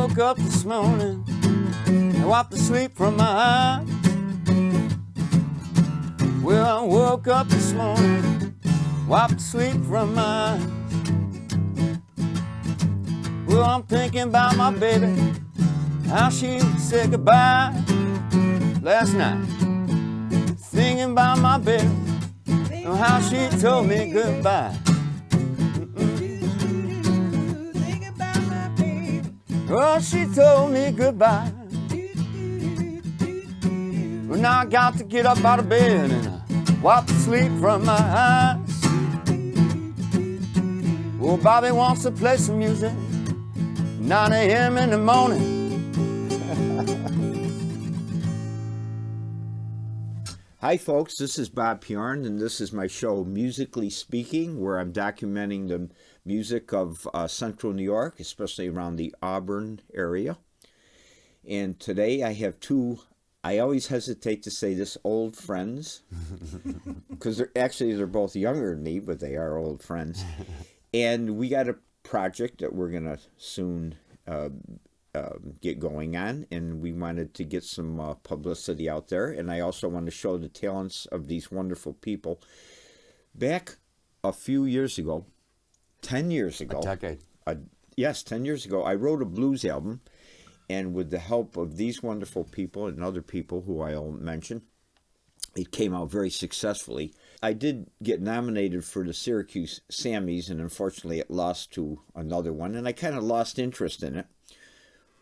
woke up this morning and wiped the sleep from my eyes. Well, I woke up this morning, wiped the sleep from my eyes. Well, I'm thinking about my baby, how she said goodbye last night. Thinking about my baby, and how she told me goodbye. Oh, she told me goodbye. Well, now I got to get up out of bed and wipe the sleep from my eyes. Well, Bobby wants to play some music, 9 a.m. in the morning. Hi folks, this is Bob Piorun, and this is my show Musically Speaking, where I'm documenting the music of Central New York, especially around the Auburn area. And today I have two, I always hesitate to say this, old friends, because they're both younger than me, but they are old friends. And we got a project that we're going to soon get going on, and we wanted to get some publicity out there, and I also want to show the talents of these wonderful people. Back a few years ago, 10 years ago, a decade. 10 years ago, I wrote a blues album, and with the help of these wonderful people and other people who I'll mention, it came out very successfully. I did get nominated for the Syracuse Sammys, and unfortunately it lost to another one, and I kind of lost interest in it.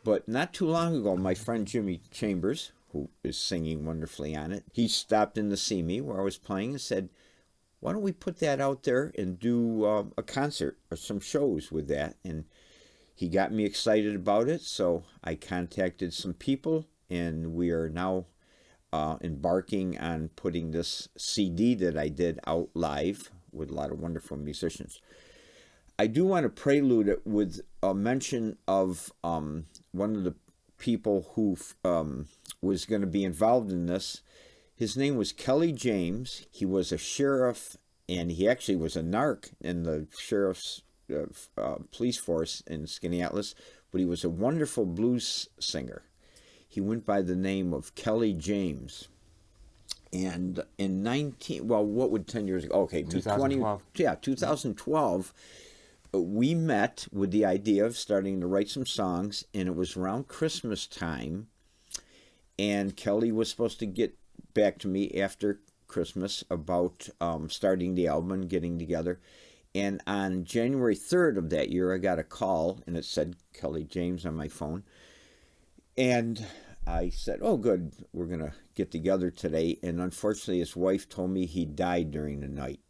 But not too long ago, my friend Jimmy Chambers, who is singing wonderfully on it, he stopped in to see me where I was playing and said, why don't we put that out there and do a concert or some shows with that? And he got me excited about it, so I contacted some people, and we are now embarking on putting this CD that I did out live with a lot of wonderful musicians. I do want to prelude it with a mention of one of the people who was going to be involved in this. His name was Kelly James. He was a sheriff, and he actually was a narc in the sheriff's police force in Skaneateles, but he was a wonderful blues singer. He went by the name of Kelly James. And in 10 years ago? Okay, 2012. 2012. We met with the idea of starting to write some songs, and it was around Christmas time, and Kelly was supposed to get back to me after Christmas about starting the album and getting together. And on January 3rd of that year, I got a call, and it said Kelly James on my phone. And I said, oh, good, we're going to get together today. And unfortunately, his wife told me he died during the night.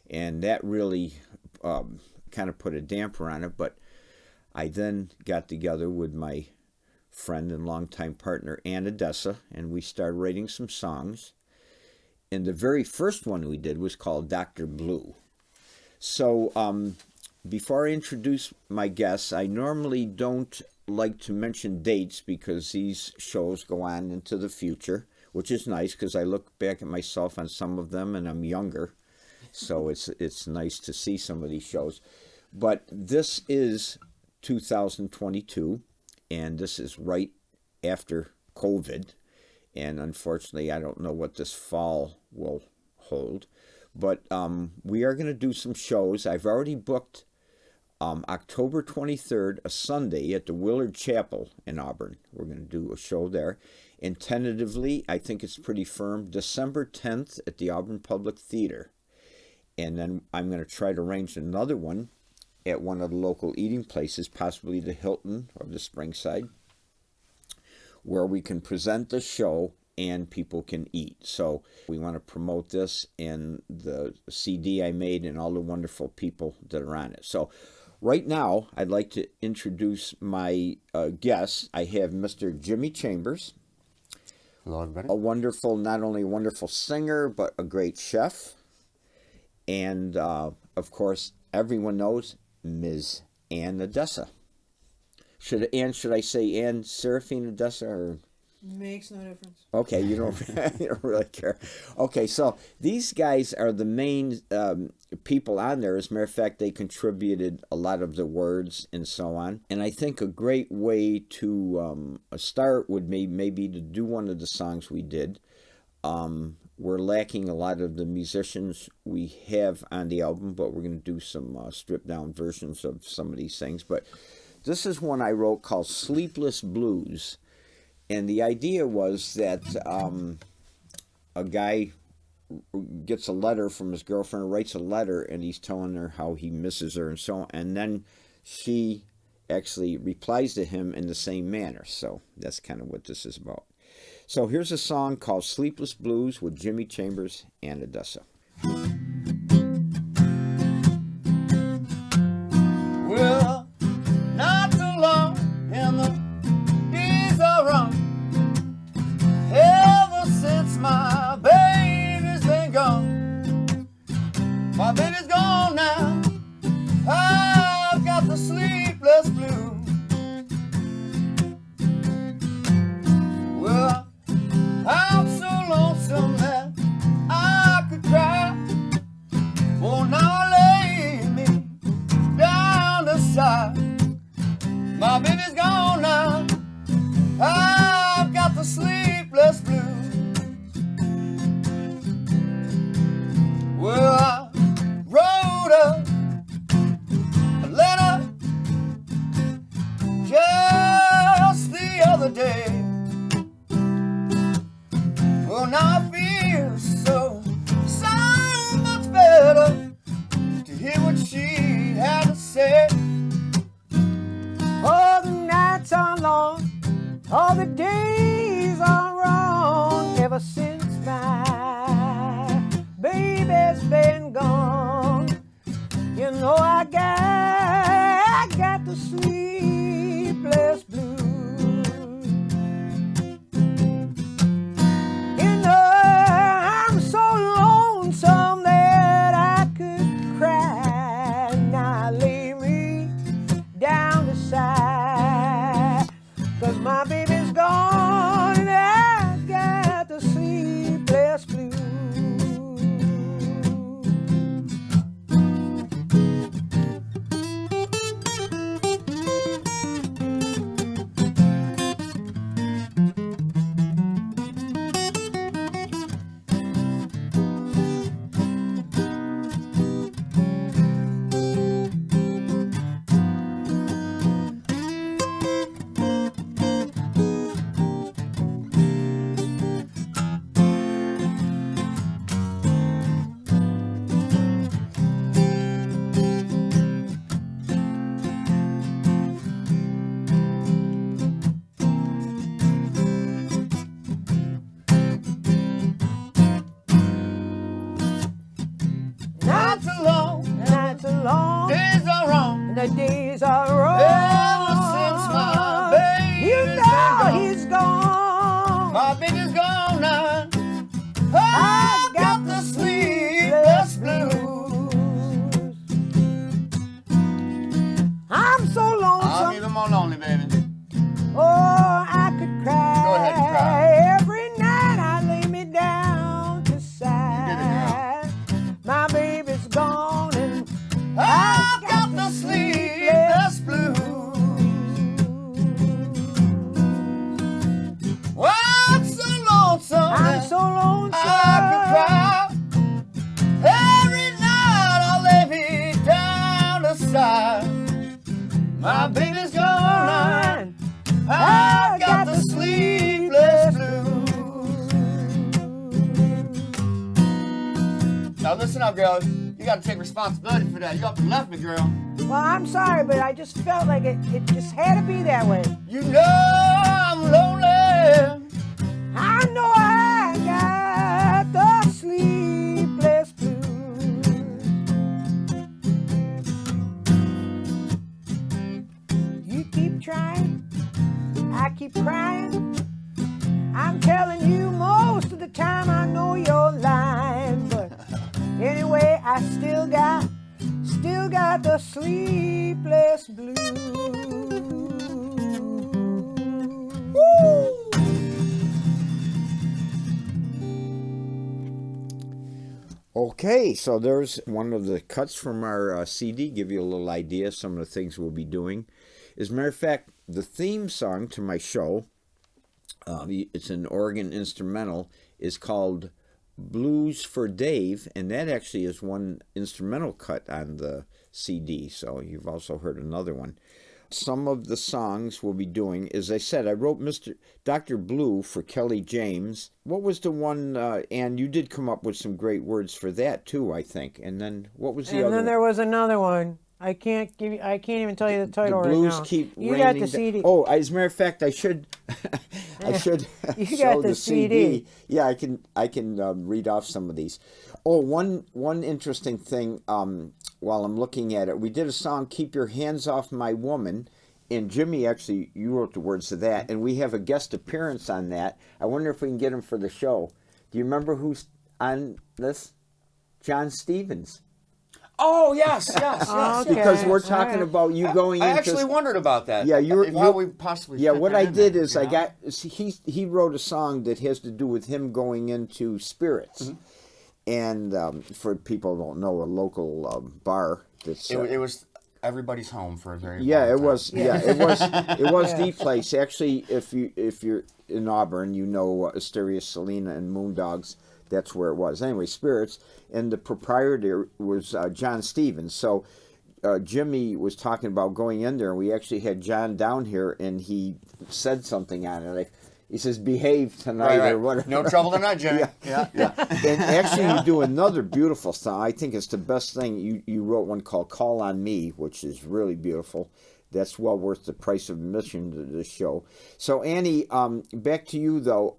And that really kind of put a damper on it. But I then got together with my friend and longtime partner, Anee Adessa, and we started writing some songs. And the very first one we did was called Dr. Blue. So before I introduce my guests, I normally don't like to mention dates because these shows go on into the future, which is nice because I look back at myself on some of them and I'm younger. So it's nice to see some of these shows. But this is 2022, and this is right after COVID. And unfortunately, I don't know what this fall will hold. But we are going to do some shows. I've already booked October 23rd, a Sunday, at the Willard Chapel in Auburn. We're going to do a show there. And tentatively, I think it's pretty firm, December 10th at the Auburn Public Theater. And then I'm going to try to arrange another one at one of the local eating places, possibly the Hilton or the Springside, where we can present the show and people can eat. So we want to promote this and the CD I made and all the wonderful people that are on it. So right now, I'd like to introduce my guests. I have Mr. Jimmy Chambers. Hello, everybody. Not only a wonderful singer, but a great chef. And, of course, everyone knows Ms. Anee Adessa. Should I say Anne Seraphine Adessa? Or Makes no difference. Okay, you don't, you don't really care. Okay, so these guys are the main people on there. As a matter of fact, they contributed a lot of the words and so on. And I think a great way to start would maybe to do one of the songs we did. We're lacking a lot of the musicians we have on the album, but we're going to do some stripped down versions of some of these things. But this is one I wrote called Sleepless Blues. And the idea was that a guy gets a letter from his girlfriend, writes a letter, and he's telling her how he misses her and so on. And then she actually replies to him in the same manner. So that's kind of what this is about. So here's a song called Sleepless Blues with Jimmy Chambers and Adessa. Well, not too long in the days are wrong. Ever since my baby's been gone, my baby's gone now. I've got the sleepless blues. Well, I'm so lonesome that I could cry. Oh, now lay me down the side. My baby's gone now. I've got the sleepless blues. Well, I wrote a letter just the other day. Well, now I feel so much better to hear what she had to say. Oh, the nights are long, all the days are wrong. Ever since my baby's been gone, you know I got the sleepless blues. You know I'm so lonesome that I could cry. Now lay me down the side, 'cause my baby's gone and I got the sleepless blues. The days are wrong. Ever since my baby's he's gone. My baby's gone now. I got the sleepless blues. I'm so lonesome. I'm even more lonely, baby. Oh, I could cry. Go ahead and cry. Every night I lay me down to sigh. My baby's gone and I've got the sleepless blues. Well, I'm so lonesome. I'm so lonesome. I could cry. Every night I lay me down to sigh. My baby's gone. I've got the sleepless blues. Now listen up, girls. You gotta take responsibility for that. You up and left me, girl. Well, I'm sorry, but I just felt like it just had to be that way. You know I'm lonely. I know I got the sleepless blues. You keep trying, I keep crying. I'm telling you most of the time I know you're lying, but anyway, I still got the sleepless blues. Woo! Okay, so there's one of the cuts from our CD, give you a little idea of some of the things we'll be doing. As a matter of fact, the theme song to my show, it's an organ instrumental, is called Blues for Dave, and that actually is one instrumental cut on the CD, so you've also heard another one. Some of the songs we'll be doing, as I said, I wrote Dr. Blue for Kelly James. What was the one, and you did come up with some great words for that too, I think. And then what was the other one? And then there was another one. I can't even tell you the title the right now. blues keep you raining got the CD. Oh, as a matter of fact, I should You show got the CD. Yeah, I can read off some of these. Oh, one interesting thing while I'm looking at it, we did a song, Keep Your Hands Off My Woman, and Jimmy, actually, you wrote the words to that, and we have a guest appearance on that. I wonder if we can get him for the show. Do you remember who's on this? John Stevens. Oh, yes. Okay. Because we're talking about you going I into... actually wondered about that. Yeah, how we possibly Yeah, fit what that I in did there, is you I know? got... He wrote a song that has to do with him going into Spirits. Mm-hmm. And for people who don't know, a local bar that's... It was everybody's home for a very long Yeah, it time. was. Yeah, it was the place. Actually, if you're in Auburn, you know Asteria Selena and Moondogs. That's where it was. Anyway, Spirits, and the proprietor was John Stevens. So Jimmy was talking about going in there, and we actually had John down here, and he said something on it. Like, he says, "Behave tonight," Right. or whatever. No trouble tonight, Jimmy. Yeah. And actually, you do another beautiful song. I think it's the best thing. You wrote one called "Call on Me," which is really beautiful. That's well worth the price of admission to this show. So, Annie, back to you, though.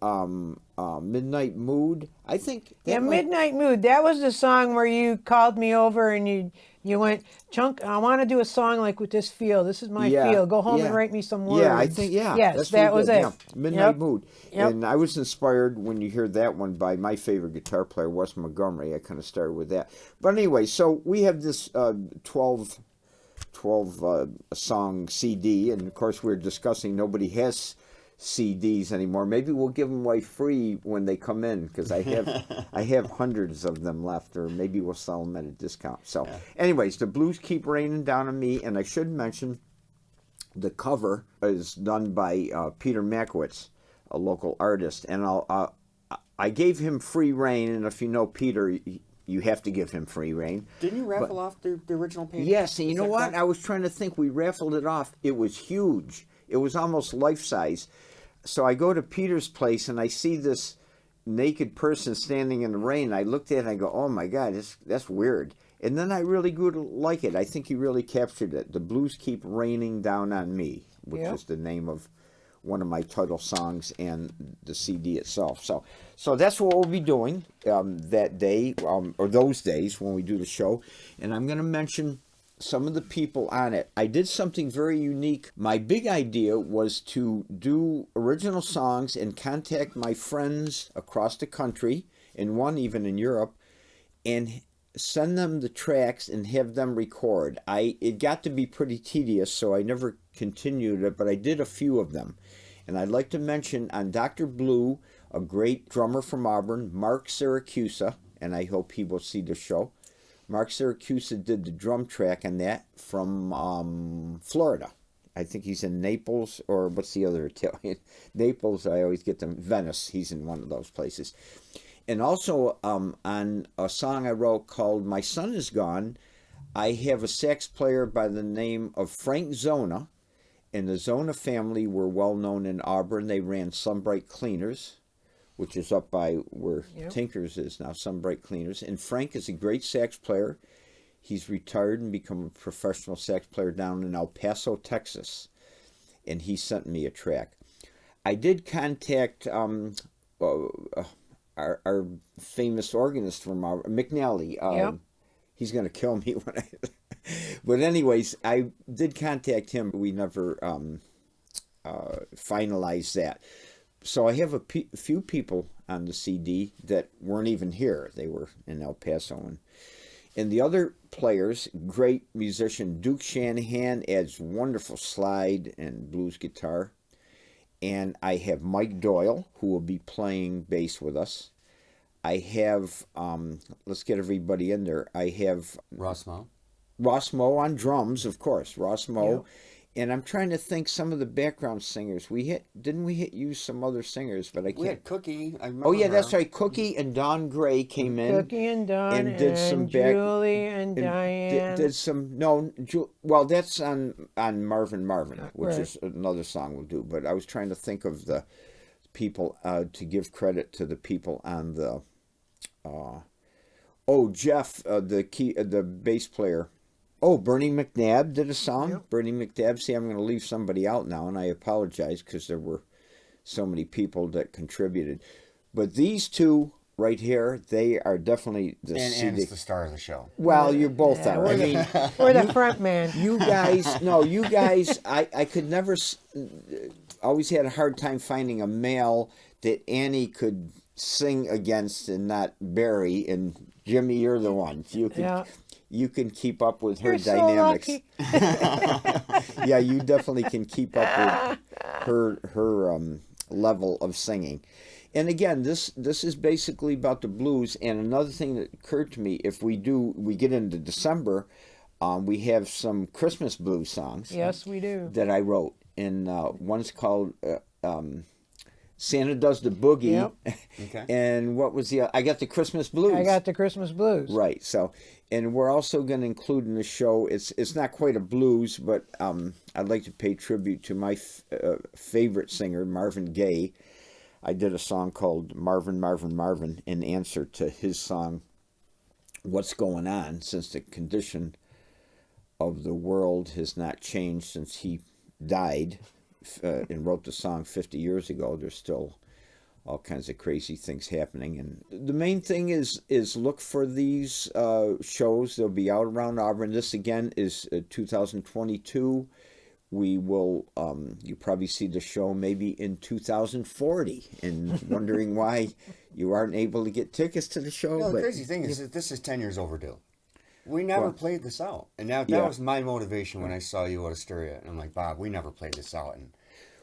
Midnight Mood, I think... Midnight Mood. That was the song where you called me over and you went, Chunk, I want to do a song like with this feel. This is my feel. Go home and write me some words. Yeah, I think, Yes, that's that what was did. it. Yeah. Midnight Mood. Yep. And I was inspired when you hear that one by my favorite guitar player, Wes Montgomery. I kind of started with that. But anyway, so we have this 12 song CD, and of course we're discussing nobody has CDs anymore. Maybe we'll give them away free when they come in, because I have hundreds of them left, or maybe we'll sell them at a discount. So anyways, the blues keep raining down on me, and I should mention the cover is done by Peter Makowitz, a local artist, and I gave him free rein, and if you know Peter, you have to give him free rein. Didn't you raffle off the original painting? Yes, and you know what? I was trying to think. We raffled it off. It was huge. It was almost life-size. So I go to Peter's place, and I see this naked person standing in the rain. I looked at it, and I go, oh, my God, that's weird. And then I really grew to like it. I think he really captured it. The Blues Keep Raining Down on Me, which is the name of one of my title songs and the CD itself. So that's what we'll be doing that day, or those days when we do the show. And I'm going to mention some of the people on it. I did something very unique. My big idea was to do original songs and contact my friends across the country, and one even in Europe, and send them the tracks and have them record. It got to be pretty tedious, so I never continued it, but I did a few of them. And I'd like to mention on Dr. Blue, a great drummer from Auburn, Mark Syracusa, and I hope he will see the show. Mark Syracusa did the drum track on that from Florida. I think he's in Naples, or what's the other Italian? Naples, I always get them. Venice, he's in one of those places. And also on a song I wrote called My Son Is Gone, I have a sax player by the name of Frank Zona, and the Zona family were well known in Auburn. They ran Sunbright Cleaners, which is up by where Tinker's is now, Sunbright Cleaners. And Frank is a great sax player. He's retired and become a professional sax player down in El Paso, Texas. And he sent me a track. I did contact our famous organist from McNally. He's going to kill me when I... But anyways, I did contact him. We never finalized that. So I have a few people on the CD that weren't even here. They were in El Paso. And the other players, great musician Duke Shanahan adds wonderful slide and blues guitar. And I have Mike Doyle, who will be playing bass with us. I have, let's get everybody in there. I have Ross Moe. Ross Moe on drums, of course. Ross Moe. Yep. And I'm trying to think some of the background singers. Didn't we use some other singers, but I can't. We had Cookie. I remember Oh yeah, her. that's right. Cookie and Don Gray came in. Cookie and Don and did some Julie and Diane. Did some well, that's on Marvin, which Right. is another song we'll do. But I was trying to think of the people to give credit to the people on the. Jeff, the bass player. Oh, Bernie McNabb did a song. Yep. Bernie McNabb. See, I'm going to leave somebody out now, and I apologize because there were so many people that contributed. But these two right here, they are definitely the and it's the star of the show. Well, you both are. I mean, We're the front man. you guys, I could never, always had a hard time finding a male that Annie could sing against and not Barry. And Jimmy, you're the one. You can keep up with her dynamics. So Yeah, you definitely can keep up with her level of singing. And again, this is basically about the blues. And another thing that occurred to me, if we get into December, we have some Christmas blues songs. Yes, we do. That I wrote. And one's called Santa Does the Boogie. Yep. Okay. And what was the I got the Christmas blues. I got the Christmas blues. Right. So, and we're also going to include in the show, it's not quite a blues, but I'd like to pay tribute to my favorite singer, Marvin Gaye. I did a song called Marvin, Marvin, Marvin in answer to his song, What's Going On, since the condition of the world has not changed since he died and wrote the song 50 years ago. There's still all kinds of crazy things happening. And the main thing is look for these shows. They'll be out around Auburn. This, again, is 2022. We will, you probably see the show maybe in 2040 and wondering why you aren't able to get tickets to the show. No, the crazy thing is that this is 10 years overdue. We never played this out. And that was my motivation when I saw you at Astoria. And I'm like, Bob, we never played this out. And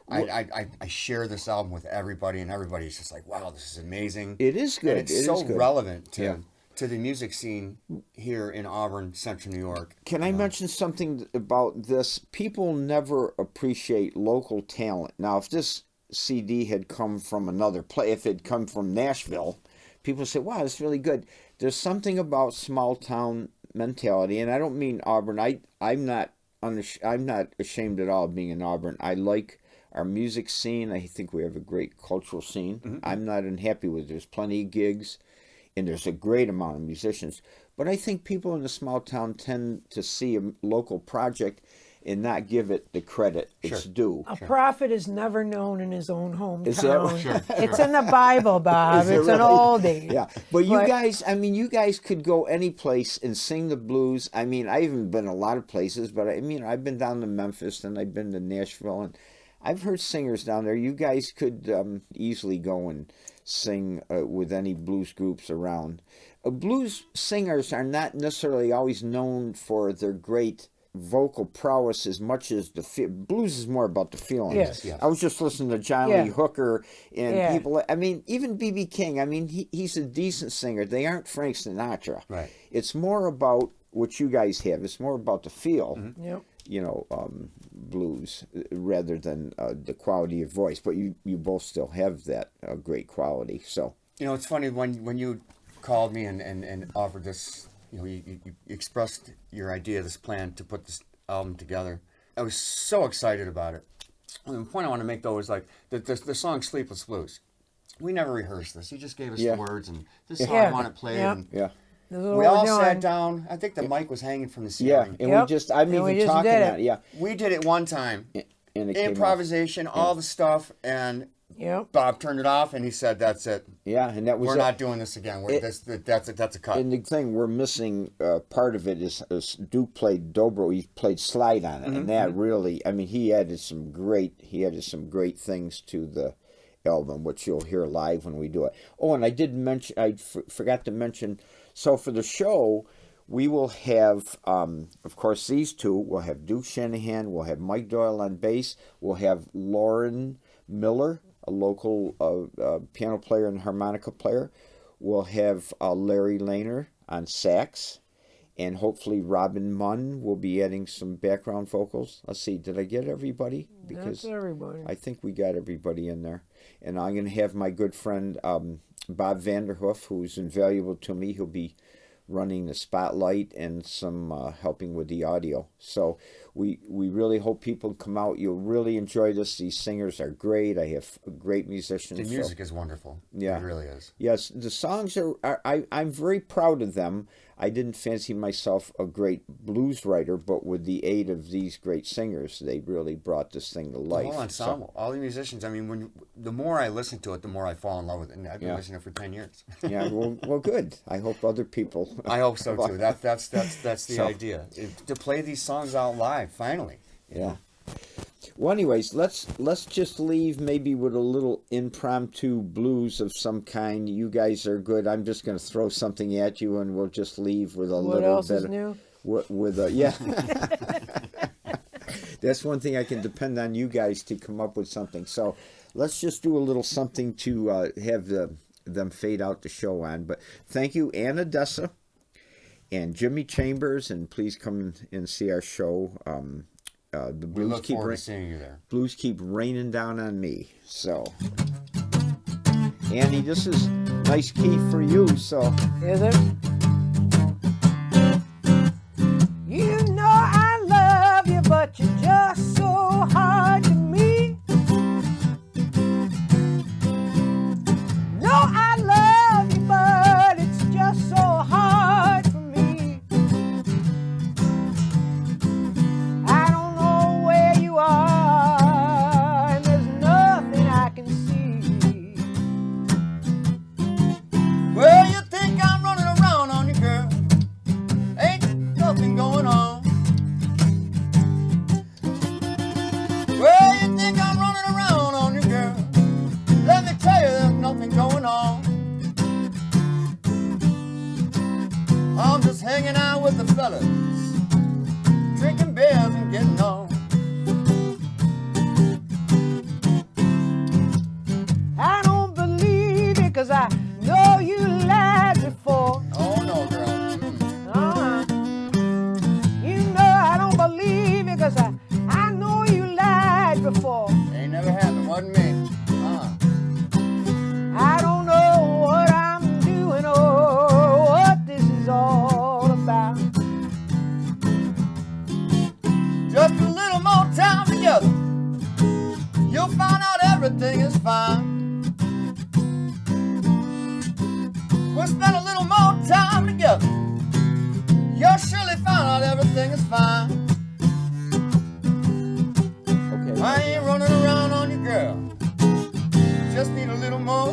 I share this album with everybody, and everybody's just like, wow, this is amazing. It is good. And it's so relevant to the music scene here in Auburn, Central New York. Can I mention something about this? People never appreciate local talent. Now, if this CD had come from another place, if it had come from Nashville, people say, wow, it's really good. There's something about small town mentality, and I don't mean Auburn. I'm not ashamed at all of being in Auburn. I like our music scene. I think we have a great cultural scene. Mm-hmm. I'm not unhappy with it. There's plenty of gigs, and there's a great amount of musicians. But I think people in the small town tend to see a local project and not give it the credit it's due. A prophet is never known in his own hometown. Is that right? It's in the Bible, Bob. It's an oldie. Yeah, but you guys, you guys could go any place and sing the blues. I mean, I haven't been a lot of places, but I've been down to Memphis and I've been to Nashville, and I've heard singers down there. You guys could easily go and sing with any blues groups around. Blues singers are not necessarily always known for their great vocal prowess as much as blues is more about the feelings. Yes. I was just listening to John Lee Hooker and people. Even B.B. King. He's a decent singer. They aren't Frank Sinatra. Right. It's more about what you guys have. It's more about the feel. Mm-hmm. Yep. Blues rather than the quality of voice. But you both still have that great quality. So it's funny when you called me and offered this. You expressed your idea, this plan to put this album together. I was so excited about it. And the point I want to make, though, is like the song Sleepless Blues. We never rehearsed this. He just gave us the words, and this is how I want it played. Yep. And we all sat down. I think the mic was hanging from the ceiling. And we just, I'm even talking about it. Yeah. We did it one time. And improvisation, all the stuff, and Bob turned it off, and he said, "That's it. Yeah, and that was we're not doing this again. That's a cut." And the thing we're missing, part of it is Duke played dobro. He played slide on it, and that really, he added some great things to the album, which you'll hear live when we do it. Oh, and I did mention, I forgot to mention. So for the show, we will have, of course, these two. We'll have Duke Shanahan. We'll have Mike Doyle on bass. We'll have Lauren Miller, a local piano player and harmonica player. we'll have Larry Lehner on sax. And hopefully Robin Munn will be adding some background vocals. Let's see, did I get everybody? Because that's everybody. I think we got everybody in there. And I'm going to have my good friend Bob Vanderhoof, who's invaluable to me. He'll be running the spotlight and some helping with the audio. So we really hope people come out. You'll really enjoy this. These singers are great. I have great musicians. The music is wonderful. Yeah. It really is. Yes, the songs I'm very proud of them. I didn't fancy myself a great blues writer, but with the aid of these great singers, they really brought this thing to life. The whole ensemble, all the musicians. I mean, the more I listen to it, the more I fall in love with it. And I've been listening to it for 10 years. Yeah, well, good. I hope other people. I hope so too. That's the idea, to play these songs out live. Finally. Yeah. Well, anyways, let's just leave maybe with a little impromptu blues of some kind. You guys are good. I'm just going to throw something at you, and we'll just leave with a little bit. What else is new? With a yeah. That's one thing I can depend on you guys to come up with something. So let's just do a little something to have them fade out the show on. But thank you, Anee Adessa and Jimmy Chambers, and please come and see our show. The blues we look forward to seeing you there. Blues keep raining down on me. So, Annie, this is nice key for you. So, is it? You know I love you, but you're just so hard to me. No, I love you, but it's just so hard for me. I don't know where you are, and there's nothing I can see. Well, you think I'm running around on you, girl? Ain't nothing going on. Well, you think I'm running around on you, girl? Let me tell you, there's nothing going on. I'm just hanging out with the fellas, drinking beers and getting on. I don't believe it, 'cause I know you lied before. Oh no, girl. You know I don't believe it, 'cause I know you lied before. Ain't never happened, wasn't me. I don't know what I'm doing or what this is all about. Just a little more time together, you'll find out everything is fine. We'll spend a little more time together, you'll surely find out everything is fine. okay. I ain't running around on you, girl. Just need a little more